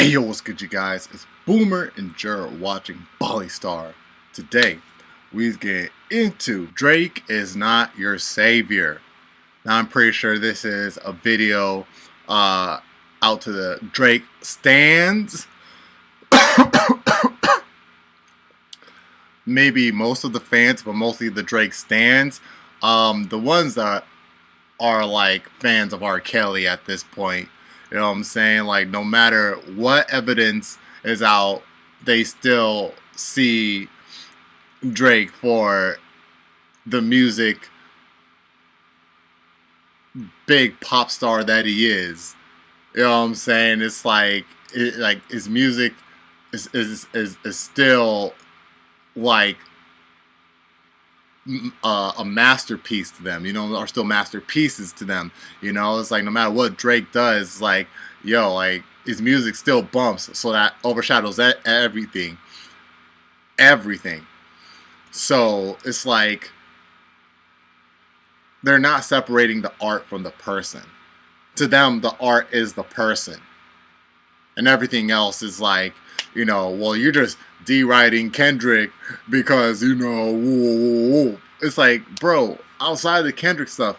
Hey yo, what's good you guys? It's Boomer and Jared watching Ballystar. Today, we get into Drake is not your savior. Now I'm pretty sure this is a video out to the Drake stans. Maybe most of the fans, but mostly the Drake stans. The ones that are like fans of R. Kelly at this point. You know what I'm saying? Like, no matter what evidence is out, they still see Drake for the music big pop star that he is. You know what I'm saying? It's like, his music is still like a masterpiece to them, you know, are still masterpieces to them, you know. It's like no matter what Drake does, like, yo, like his music still bumps, so that overshadows everything. So it's like they're not separating the art from the person. To them, the art is the person, and everything else is like, you know, well, you're just deriding Kendrick because, you know, whoa. It's like, bro, outside of the Kendrick stuff,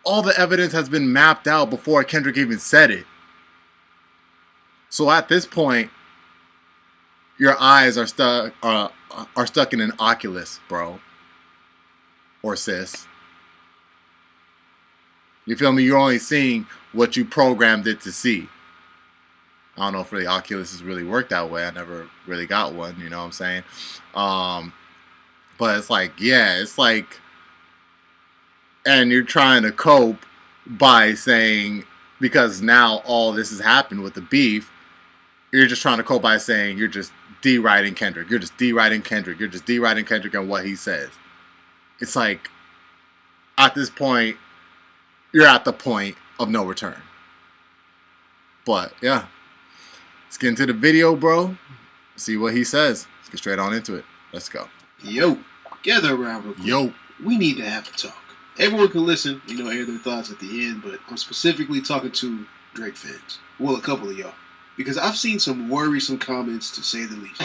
all the evidence has been mapped out before Kendrick even said it. So at this point, your eyes are stuck in an Oculus, bro, or sis. You feel me? You're only seeing what you programmed it to see. I don't know if really Oculus has really worked that way. I never really got one, you know what I'm saying? But it's like, yeah, it's like, and you're trying to cope by saying, because now all this has happened with the beef, you're just trying to cope by saying you're just deriding Kendrick. You're just deriding Kendrick. You're just deriding Kendrick and what he says. It's like, at this point, you're at the point of no return. But, yeah. Let's get into the video, bro. See what he says. Let's get straight on into it. Let's go. Yo, gather around real quick. Yo. We need to have a talk. Everyone can listen, you know, air their thoughts at the end, but I'm specifically talking to Drake fans. Well, a couple of y'all. Because I've seen some worrisome comments, to say the least.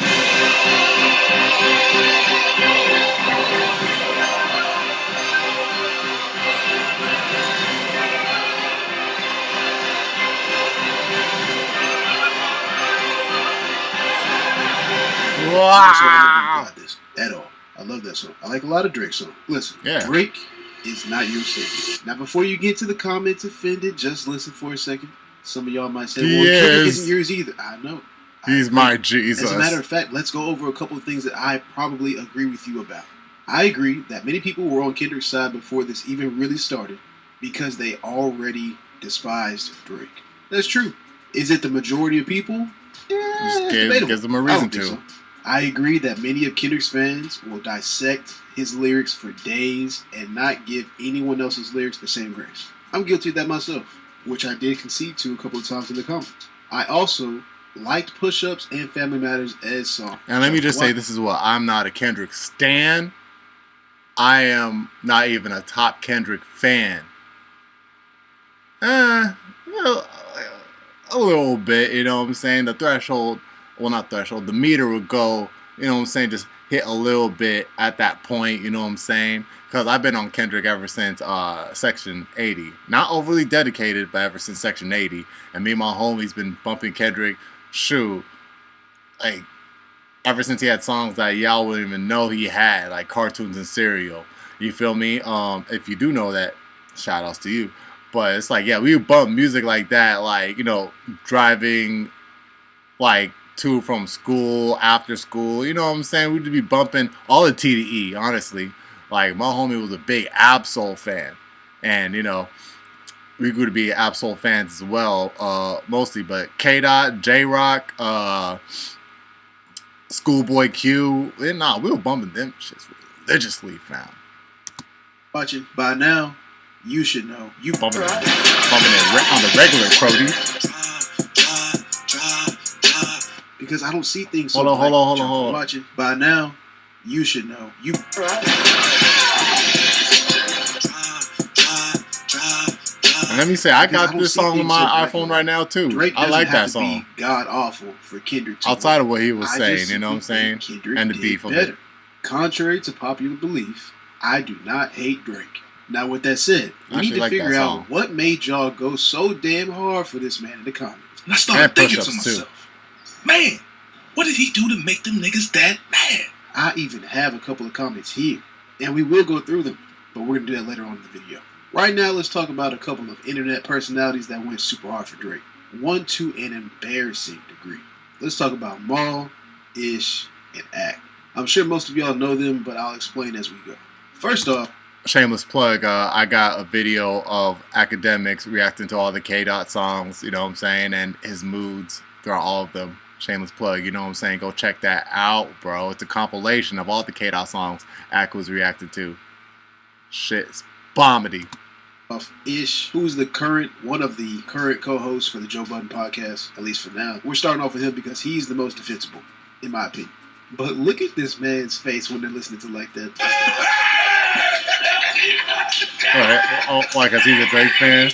Wow. This at all. I love that song. I like a lot of Drake songs. Listen, yeah. Drake is not your savior. Now, before you get to the comments offended, just listen for a second. Some of y'all might say, well, Kendrick isn't yours either. I know. He's my Jesus. As a matter of fact, let's go over a couple of things that I probably agree with you about. I agree that many people were on Kendrick's side before this even really started because they already despised Drake. That's true. Is it the majority of people? Yeah, gives them a reason to. So. I agree that many of Kendrick's fans will dissect his lyrics for days and not give anyone else's lyrics the same grace. I'm guilty of that myself, which I did concede to a couple of times in the comments. I also liked Push Ups and Family Matters as songs. And let me just say, this is what, I'm not a Kendrick stan. I am not even a top Kendrick fan. A little bit, you know what I'm saying? The threshold, well, not threshold, the meter would go, you know what I'm saying, just hit a little bit at that point, you know what I'm saying? Because I've been on Kendrick ever since Section 80. Not overly dedicated, but ever since Section 80. And me and my homies been bumping Kendrick, shoot, like, ever since he had songs that y'all wouldn't even know he had, like Cartoons and Cereal. You feel me? If you do know that, shout outs to you. But it's like, yeah, we would bump music like that, like, you know, driving, like, to from school, after school, you know what I'm saying? We'd be bumping all the TDE, honestly. Like, my homie was a big Ab-Soul fan. And, you know, we grew to be Ab-Soul fans as well, mostly. But K-Dot, J-Rock, Schoolboy Q, we were bumping them shits religiously, fam. Watching by now, you should know. You bumping it on the regular, Crody. Because I don't see things so. Hold on. Watching by now, you should know. You. And Let me say, I Because I got don't this see song on things my so black iPhone and right now too. Drake I doesn't like have that to song. be god awful for Kendrick to Outside win. of what he was I saying, just you know what I'm simply saying? think Kendrick And the did beef of better. it. Contrary to popular belief, I do not hate Drake. Now, with that said, we I need actually to like figure that out song. what made y'all go so damn hard for this man in the comments. And I started And thinking to push-ups, too. myself, man, what did he do to make them niggas that mad? I even have a couple of comments here, and we will go through them, but we're going to do that later on in the video. Right now, let's talk about a couple of internet personalities that went super hard for Drake. One to an embarrassing degree. Let's talk about Maul, Ish, and Act. I'm sure most of y'all know them, but I'll explain as we go. First off, Shameless plug, I got a video of Academics reacting to all the K-Dot songs, you know what I'm saying, and his moods throughout all of them. Shameless plug, you know what I'm saying? Go check that out, bro. It's a compilation of all the K-Dot songs Ack was reacting to. Shit's bombity. of Ish, who's one of the current co-hosts for the Joe Budden podcast, at least for now. We're starting off with him because he's the most defensible, in my opinion. But look at this man's face when they're listening to like that. Oh, like, cause he's a Drake fan.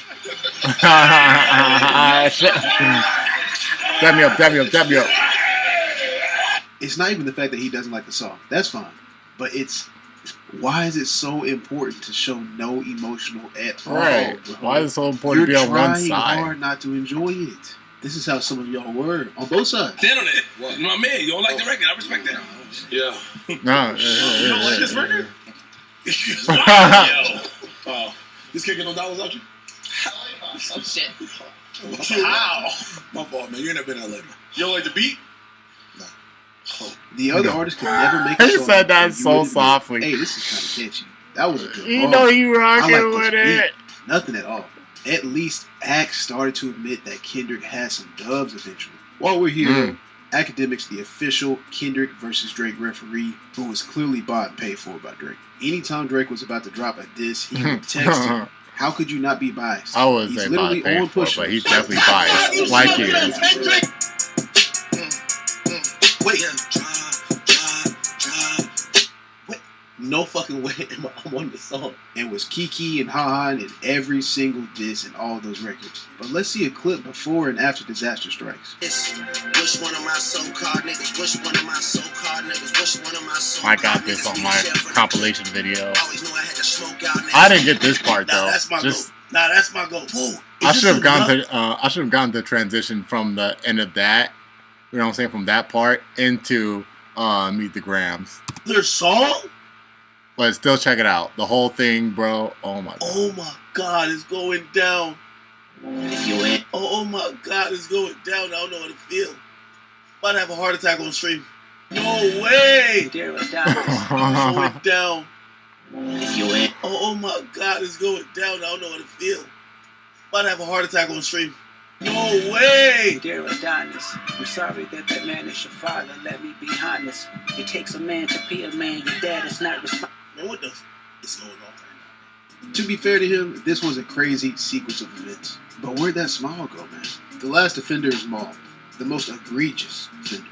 Dab me up, dab me up, dab me up. It's not even the fact that he doesn't like the song. That's fine. But it's, why is it so important to show no emotional at all? Right. Bro? Why is it so important You're to be on one trying side? hard not to enjoy it. This is how some of y'all were on both sides. Stand on it. What? My man, you don't like the record. I respect that. Yeah. No, You don't like this record? Yo. This kid get no dollars out you? Oh shit. How? My fault, man. You ain't never been out later. You don't like the beat? The other artists can never make He a song said that where you so would admit, softly. Hey, this is kind of catchy. That was a good You bar. know you I rocking like with this it. beat. Nothing at all. At least Axe started to admit that Kendrick had some dubs eventually. While we're here, Academics, the official Kendrick versus Drake referee, who was clearly bought and paid for by Drake. Anytime Drake was about to drop a diss, he would text him. How could you not be biased? I would He's say literally bought paid on for, push but he's definitely biased. Like he is. Wait. No fucking way am I on the song. And was Kiki and Ha in every single diss in all those records. But let's see a clip before and after Disaster Strikes. Wish one of my so-called niggas, wish one of my so-called niggas, wish one of my so-called I got this on my compilation video. Always knew I had to smoke out niggas. I didn't get this part Nah, though. that's my Just goal. Nah, that's my goal. Whoa. I should have gone to the transition from the end of that. You know what I'm saying? From that part into Meet the Grams. Their song? But still check it out. The whole thing, bro. Oh my god. Oh my God, it's going down. If you ain't Oh my God, it's going down. I don't know how to feel. About to have a heart attack on stream. No way. There was down. It's going down. if you ain't Oh my God, it's going down. I don't know how to feel. About to have a heart attack on stream. No way. There was darkness. I'm sorry that that man is your father. Let me be honest. It takes a man to be a man. Your dad is not responsible. Man, what the f is going on right now? To be fair to him, this was a crazy sequence of events. But where'd that smile go, man? The last offender is Maul. The most egregious offender.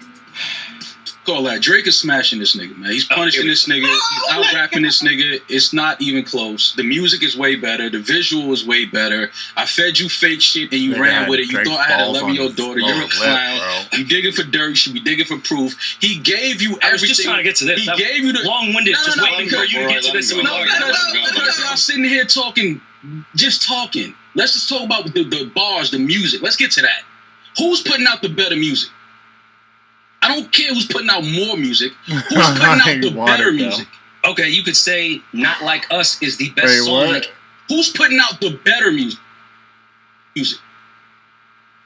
Call that. Drake is smashing this nigga, man. He's punishing this nigga. He's out rapping this nigga. It's not even close. The music is way better. The visual is way better. I fed you fake shit and you Nigga ran had with it. You Drake's thought I had a balls on 11-year-old his daughter. lower You're a lip, clown. bro. You digging for dirt. You should be digging for proof. He gave you everything. I was just trying to get to this. He gave you the long-winded, No, just no, waiting for you to get to this. No, because y'all sitting here talking, just talking. Let's just talk about the bars, the music. Let's get to that. Who's putting out the better music? I don't care who's putting out more music. Who's putting out the better music? Okay, you could say "Not Like Us" is the best Wait, song. what? Like, Who's putting out the better music?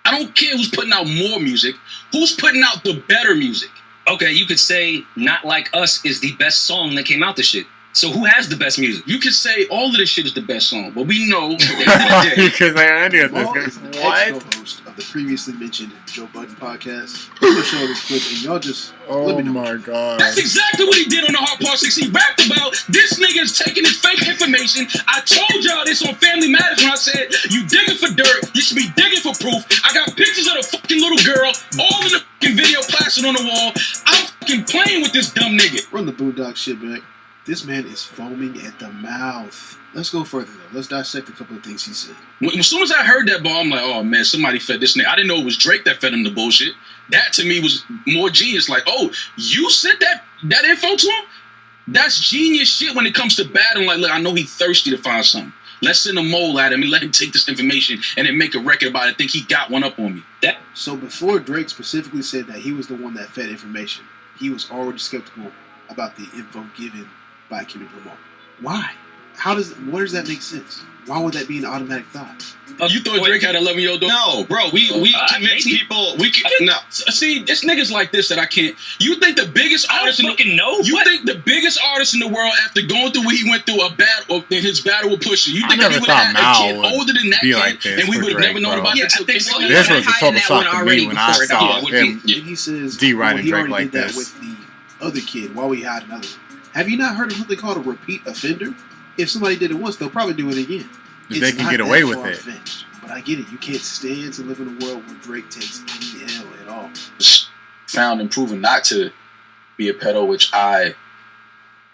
I don't care who's putting out more music. Who's putting out the better music? okay, you could say "Not Like Us" is the best song that came out this shit. So who has the best music? You could say all of this shit is the best song, but we know at the end of the day, Because I any of Maul this. is an What? ex-co-host of the previously mentioned Joe Budden podcast. I'm going to show this clip and y'all just let Oh me know. my god. that's exactly what he did on the Hard Part 6. He rapped about this nigga is taking his fake information. I told y'all this on Family Matters when I said, you digging for dirt, you should be digging for proof. I got pictures of the fucking little girl, all in the fucking video plastered on the wall. I'm fucking playing with this dumb nigga. Run the Boondock shit back. This man is foaming at the mouth. Let's go further though. Let's dissect a couple of things he said. As soon as I heard that bar, I'm like, oh man, somebody fed this nigga. I didn't know it was Drake that fed him the bullshit. That to me was more genius. Like, oh, you sent that info to him? That's genius shit when it comes to battling. Like, look, I know he's thirsty to find something. Let's send a mole at him and let him take this information and then make a record about it. Think he got one up on me. So before Drake specifically said that he was the one that fed information, he was already skeptical about the info given by Kendrick Lamar. Why? What does that make sense? Why would that be an automatic thought? You thought Drake had 11-year-old daughter? No, bro. We convince people. No. See, it's niggas like this that I can't. You think the biggest artist in the know? You think the biggest artist in the world, after going through what he went through, his battle with Pusha, you think that he would have had a kid older than that kid, like and we would have never known about it? This was a total shock to me when I saw him And he says, deriding he Drake already like did that this. with the other kid. Why we had another one? Have you not heard of something called a repeat offender? If somebody did it once, they'll probably do it again. If they can get away with it. Far-fetched, but I get it. You can't stand to live in a world where Drake takes any L at all. Found and proven not to be a pedo, which I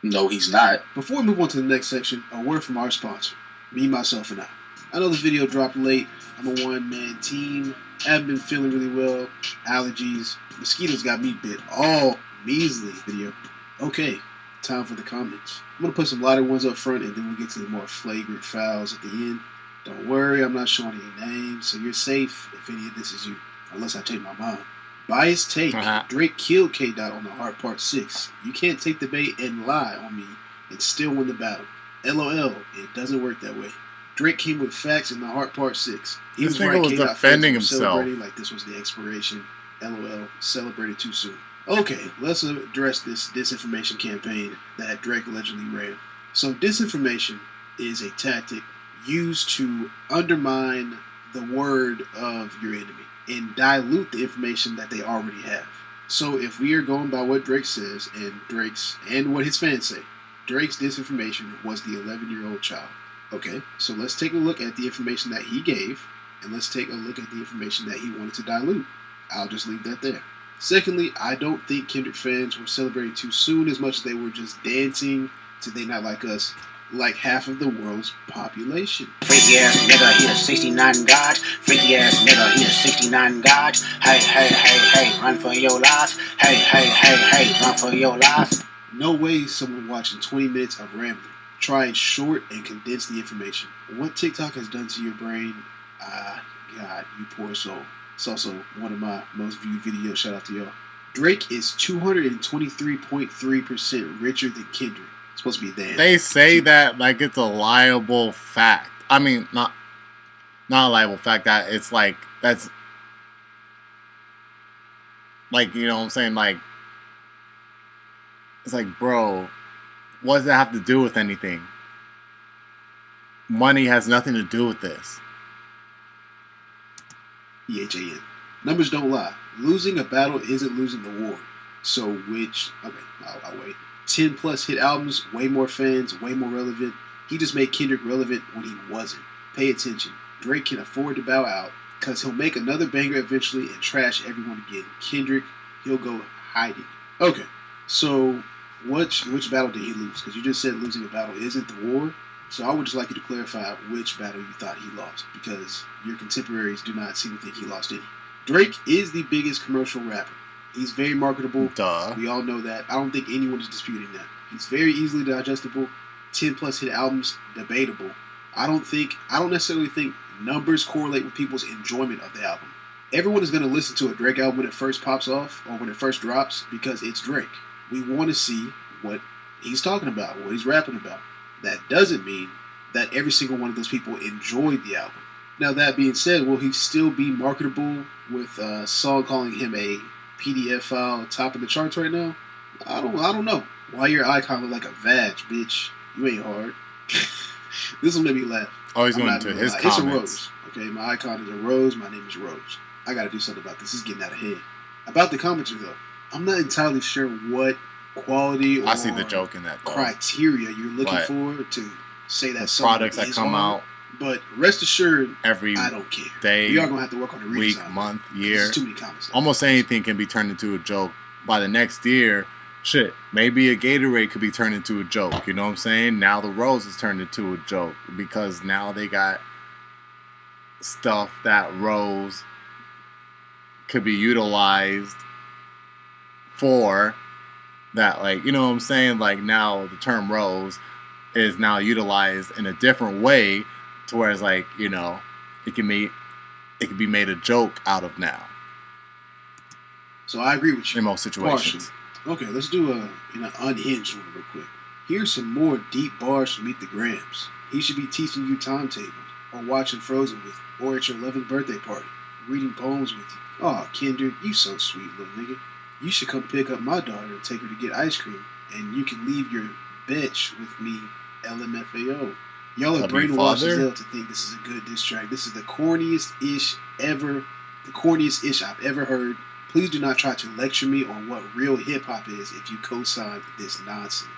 know he's not. Before we move on to the next section, a word from our sponsor, Me, Myself, and I. I know the video dropped late. I'm a one-man team. Haven't been feeling really well. Allergies. Mosquitoes got me bit all measly video. Okay, time for the comments. I'm going to put some lighter ones up front and then we'll get to the more flagrant fouls at the end. Don't worry, I'm not showing any names, so you're safe if any of this is you, unless I take my mind. Biased take. Drake killed K-Dot on the Heart Part 6. You can't take the bait and lie on me and still win the battle. LOL, it doesn't work that way. Drake came with facts in the Heart Part 6. He This was nigga right, was K-Dot defending fans were himself. celebrating like this was the expiration. LOL, celebrated too soon. Okay, let's address this disinformation campaign that Drake allegedly ran. So disinformation is a tactic used to undermine the word of your enemy and dilute the information that they already have. So if we are going by what Drake says and what his fans say, Drake's disinformation was the 11-year-old child. Okay, so let's take a look at the information that he gave, and let's take a look at the information that he wanted to dilute. I'll just leave that there. Secondly, I don't think Kendrick fans were celebrating too soon as much as they were just dancing to They Not Like Us, like half of the world's population. Freaky ass nigga, he a 69 God. Freaky ass nigga, he a 69 God. Hey, hey, hey, hey, run for your life. Hey, hey, hey, hey, run for your life. No way someone watching 20 minutes of rambling. Try and short and condense the information. What TikTok has done to your brain, God, you poor soul. It's also one of my most viewed videos. Shout out to y'all. Drake is 223.3% richer than Kendrick. It's supposed to be that. They say that like it's a liable fact. I mean, not a liable fact. That it's like that's like, you know what I'm saying? Like, it's like, bro, what does that have to do with anything? Money has nothing to do with this. EHAN. Numbers don't lie. Losing a battle isn't losing the war. So I'll wait. 10 plus hit albums, way more fans, way more relevant. He just made Kendrick relevant when he wasn't. Pay attention. Drake can afford to bow out because he'll make another banger eventually and trash everyone again. Kendrick, he'll go hiding. Okay, so which battle did he lose? Because you just said losing a battle isn't the war. So I would just like you to clarify which battle you thought he lost, because your contemporaries do not seem to think he lost any. Drake is the biggest commercial rapper. He's very marketable. Duh. We all know that. I don't think anyone is disputing that. He's very easily digestible. 10 plus hit albums, debatable. I don't necessarily think numbers correlate with people's enjoyment of the album. Everyone is going to listen to a Drake album when it first pops off or when it first drops because it's Drake. We want to see what he's talking about, what he's rapping about. That doesn't mean that every single one of those people enjoyed the album. Now, that being said, will he still be marketable with a song calling him a PDF file top of the charts right now? I don't know. Why your icon look like a vag, bitch? You ain't hard. This will make me laugh. Oh, he's I'm going not to gonna his lie. comments. It's a rose. Okay, my icon is a rose. My name is Rose. I got to do something about this. This is getting out of hand. About the commentary, though, I'm not entirely sure what quality or I see the joke in that, though. criteria you're looking But for to say that The something products that is come hard. out But rest assured, every I don't care. day, We are gonna have to work on the week, redesign. month, There's year. too many comments. Almost anything can be turned into a joke. By the next year, shit, maybe a Gatorade could be turned into a joke. You know what I'm saying? Now the Rose is turned into a joke because now they got stuff that Rose could be utilized for that, like, you know what I'm saying? Like, now the term Rose is now utilized in a different way to where it's like, you know, it can be made a joke out of now. So I agree with you. In most situations. Partially. Okay, let's do an unhinged one real quick. Here's some more deep bars from Meet the Grams. He should be teaching you timetables, or watching Frozen with you, or at your 11th birthday party, reading poems with you. Aw, Kendrick, you so sweet, little nigga. You should come pick up my daughter and take her to get ice cream, and you can leave your bitch with me, LMFAO. Y'all are brainwashed as hell to think this is a good diss track. This is the corniest ish I've ever heard. Please do not try to lecture me on what real hip-hop is if you co-sign this nonsense.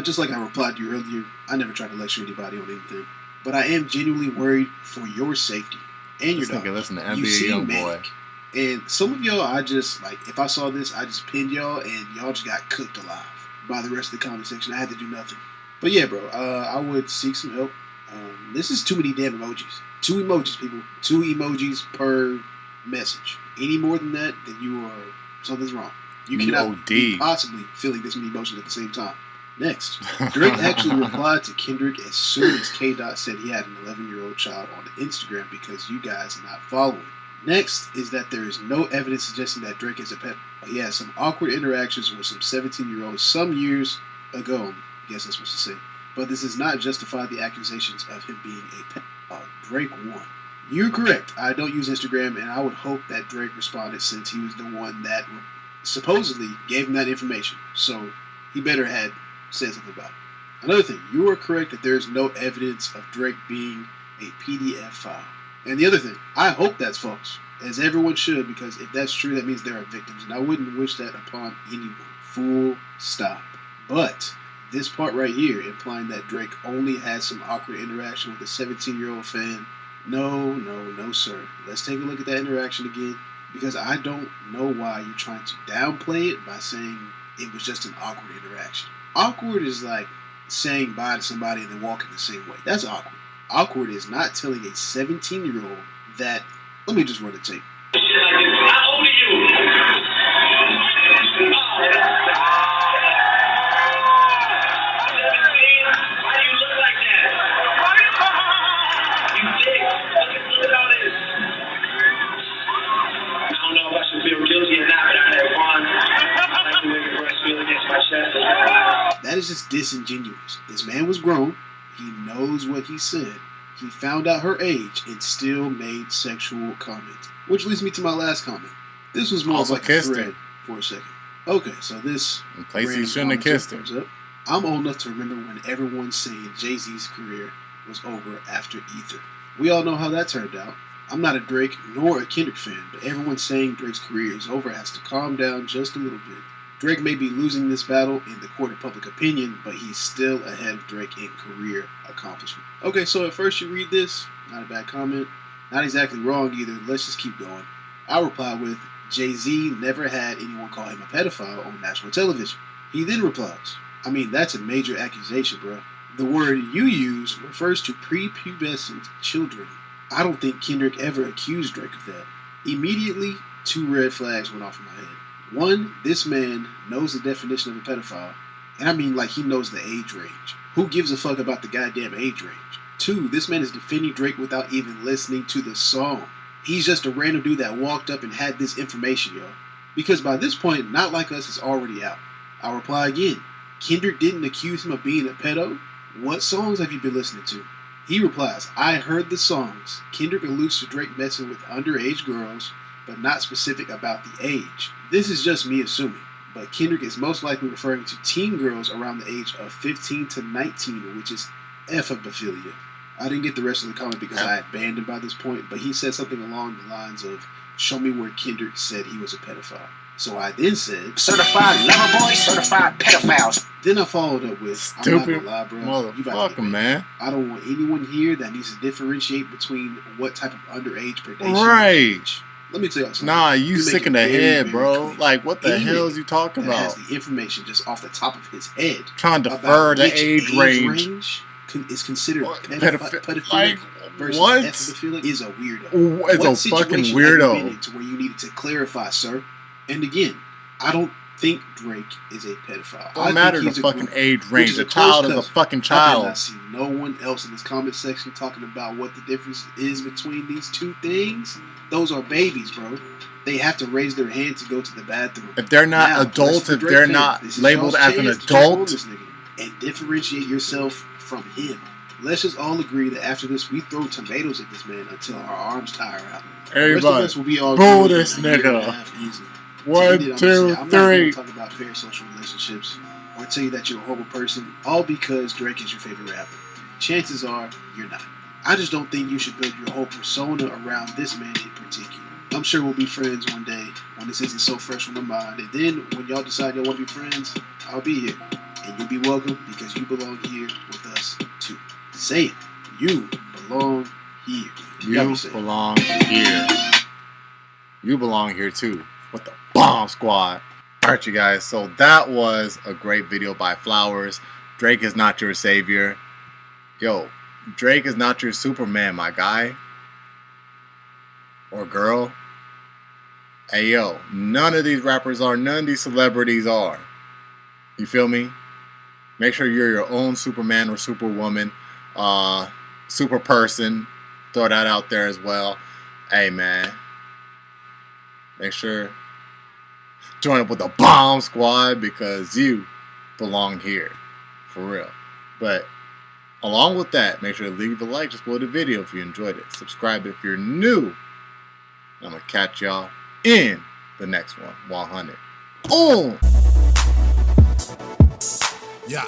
Just like I replied to you earlier, I never try to lecture anybody on anything. But I am genuinely worried for your safety and your daughter. Listen to NBA Youngboy. And some of y'all, I just, like, if I saw this, I just pinned y'all, and y'all just got cooked alive by the rest of the comment section. I had to do nothing. But yeah, bro, I would seek some help. This is too many damn emojis. 2 emojis, people. 2 emojis per message. Any more than that, then something's wrong. You cannot be possibly feeling this many emotions at the same time. Next, Drake actually replied to Kendrick as soon as K-Dot said he had an 11-year-old child on Instagram because you guys are not following. Next is that there is no evidence suggesting that Drake is a pet. He had some awkward interactions with some 17-year-olds some years ago. I guess that's what to say. But this does not justify the accusations of him being a pet. Drake won. You're correct. I don't use Instagram, and I would hope that Drake responded since he was the one that supposedly gave him that information. So he better had said something about it. Another thing, you are correct that there is no evidence of Drake being a PDF file. And the other thing, I hope that's false, as everyone should, because if that's true, that means there are victims, and I wouldn't wish that upon anyone. Full stop. But this part right here, implying that Drake only had some awkward interaction with a 17-year-old fan, no, sir. Let's take a look at that interaction again, because I don't know why you're trying to downplay it by saying it was just an awkward interaction. Awkward is like saying bye to somebody and then walking the same way. That's awkward. Awkward is not telling a 17-year-old that, let me just run the tape. How old are you? Why do you look like that? You dick. Look at all this. I don't know if I should feel guilty or not, but I had fun. I like the way your breast feel against my chest. That is just disingenuous. This man was grown. He knows what he said. He found out her age and still made sexual comments. Which leads me to my last comment. This was more like a thread for a second. Okay, so this in place he shouldn't have kissed her. Up. I'm old enough to remember when everyone's saying Jay-Z's career was over after Ether. We all know how that turned out. I'm not a Drake nor a Kendrick fan, but everyone saying Drake's career is over has to calm down just a little bit. Drake may be losing this battle in the court of public opinion, but he's still ahead of Drake in career accomplishment. Okay, so at first you read this, not a bad comment, not exactly wrong either, let's just keep going. I'll reply with, Jay-Z never had anyone call him a pedophile on national television. He then replies, I mean, that's a major accusation, bro. The word you use refers to prepubescent children. I don't think Kendrick ever accused Drake of that. Immediately, 2 red flags went off in my head. 1, this man knows the definition of a pedophile, and I mean like he knows the age range. Who gives a fuck about the goddamn age range? 2, this man is defending Drake without even listening to the song. He's just a random dude that walked up and had this information, yo. Because by this point, Not Like Us is already out. I'll reply again. Kendrick didn't accuse him of being a pedo? What songs have you been listening to? He replies, I heard the songs. Kendrick alludes to Drake messing with underage girls, but not specific about the age. This is just me assuming, but Kendrick is most likely referring to teen girls around the age of 15 to 19, which is ephebophilia. I didn't get the rest of the comment because I had banned him by this point, but he said something along the lines of, show me where Kendrick said he was a pedophile. So I then said, certified lover boy, certified pedophiles. Then I followed up with, stupid I'm not gonna lie, bro. Motherfucker, man. I don't want anyone here that needs to differentiate between what type of underage predation. Right. Let me tell y'all something. Nah, you make sick it in the very, head, very bro. clear. Like, what the Any hell is nigga you talking that has about? the information just off the top of his head Trying to about defer the which age range. is considered What? pedophilic Like, versus what? epiphilic is a weirdo. It's What a fucking situation have you been weirdo. in to where you needed to clarify, sir? And again, I don't think Drake is a pedophile. Don't matter the fucking age range. The child is a fucking I did child. not see no one else in this comment section talking about what the difference is between these two things. Those are babies, bro. They have to raise their hand to go to the bathroom. If they're not Now, adults, listen to if Drake they're fans, not this is labeled y'all's as an chance to jump on adult, this nigga and differentiate yourself from him. Let's just all agree that after this, we throw tomatoes at this man until our arms tire out. The rest of everybody, us will be all boo good this in a year and a nigga. half easily. To 1, end it, I'm just 2, saying, I'm not going 3. to talk about parasocial relationships or tell you that you're a horrible person, all because Drake is your favorite rapper. Chances are you're not. I just don't think you should build your whole persona around this man in particular. I'm sure we'll be friends one day when this isn't so fresh on my mind. And then when y'all decide y'all want to be friends, I'll be here. And you'll be welcome because you belong here with us too. Say it. You belong here. You belong here. You belong here too. With the Bomb Squad. Alright, you guys. So that was a great video by Flowers. Drake is not your savior. Yo, Drake is not your Superman, my guy. Or girl. Hey, yo. None of these rappers are. None of these celebrities are. You feel me? Make sure you're your own Superman or Superwoman. Super person. Throw that out there as well. Hey, man. Make sure join up with the Bomb Squad because you belong here. For real. But along with that, make sure to leave a like just below the video if you enjoyed it. Subscribe if you're new. I'm going to catch y'all in the next one. 100. Oh! Yeah.